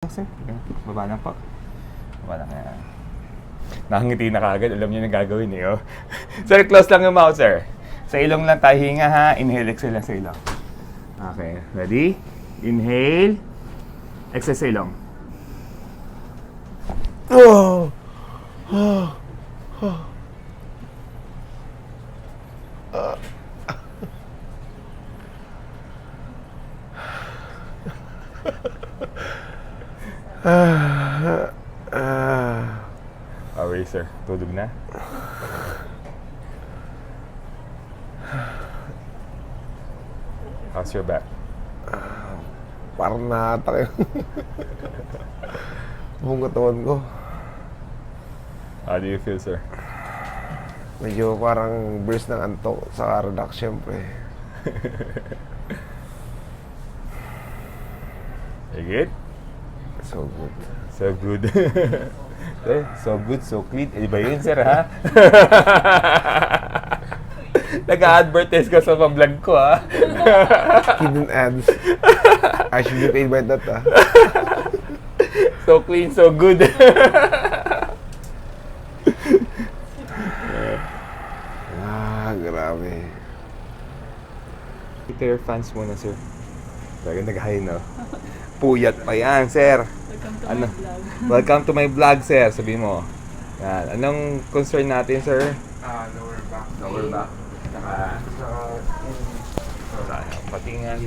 pasok sir. Baba lang po. Baba lang yan. Nakangiti na kagad. Alam niyo na gagawin eh. Oh. Sir, close lang yung mouth, sir. Sa ilong lang tayo hinga ha. Inhale, exhale lang sa ilong. Okay. Ready? Inhale. Exhale sa ilong. Oh. Okay, sir. Tulog na. How's your back? Parang naatak yung buong katawan ko. How do you feel, sir? Medyo parang burst ng antok sa relax syempre. You good? So good. So good. Sir, so good, so clean. Iba yun, sir, ha? Nag-a-advertise ka sa vlog ko, ha? Hidden ads. I should be paid by that, ah. So clean, so good. Grabe. Ito your fans muna, sir. Talaga nag-hi, no? Puyat pa yan, sir. Welcome to my vlog. Welcome to my vlog, sir. Sabi mo. Yan. Anong concern natin, sir? Lower back. Lower back. Patingan.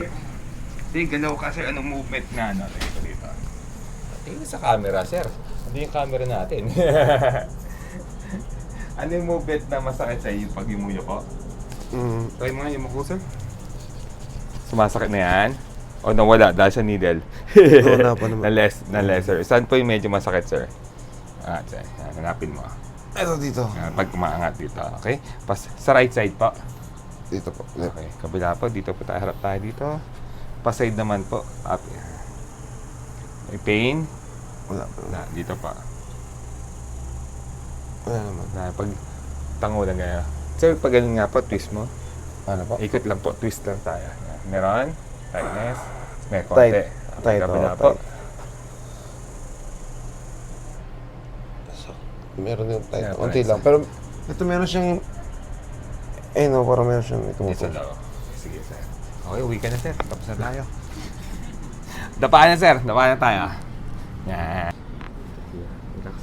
Sige, galaw ka, sir. Anong movement nga, no? Dito. Tingin sa camera, sir. Ano yung camera natin? Ano yung movement na masakit sa iyo pag yumuyo ko? Try mo nga yung ko, sir. Sumasakit na yan? O nawala dahil sa needle? Wala pa naman. Na lesser. Saan po yung medyo masakit, sir? Sir. Hanapin mo. Ito dito. Pag umaangat dito, okay? Sa right side po. Dito po. Left. Okay, kabila po. Dito po tayo, harap tayo dito. Pa-side naman po. Up. May pain? Wala pa. Na, dito pa. Wala naman. Na, pag tango lang gaya. Sir, pag ganun nga po, twist mo. Ano po? Ikot lang po, twist lang tayo. Meron? Tightness? May konti. Tight. Tight, Kabila oh, po. tight. Meron yung tight. Yeah, Unti right lang. side. Pero ito meron siyang... Eh no, parang meron siyang Dito tumutol. lang. Sige, sir. Okay, uwi ka na, sir. Tapos na tayo. Dapaan na, sir. Dapaan na tayo. Yan.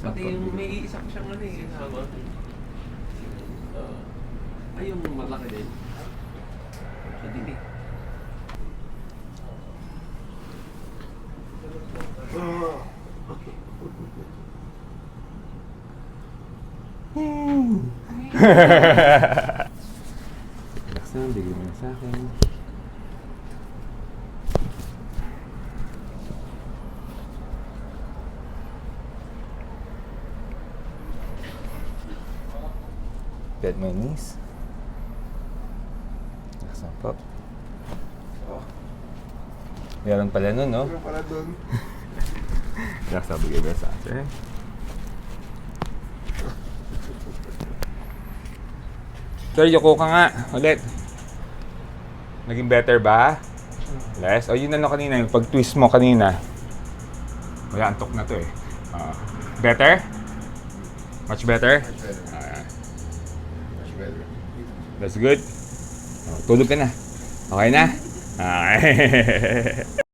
Pati yung may isang siyang ano eh, sama. Ay, yung malaki din. Sa titik. Relax na, bigyan mo na sa akin. Bend my knees. Relax na po. Meron pala nun, no? Meron pala doon. Relax na, bigyan mo na sa akin. Sir, yuko ka nga. Ulit. Naging better ba? Less? O yun ano kanina, yung pag-twist mo kanina. Wala, antok na to eh. Better? Much better? Much better. That's good. Tulog ka na. Okay na? Okay.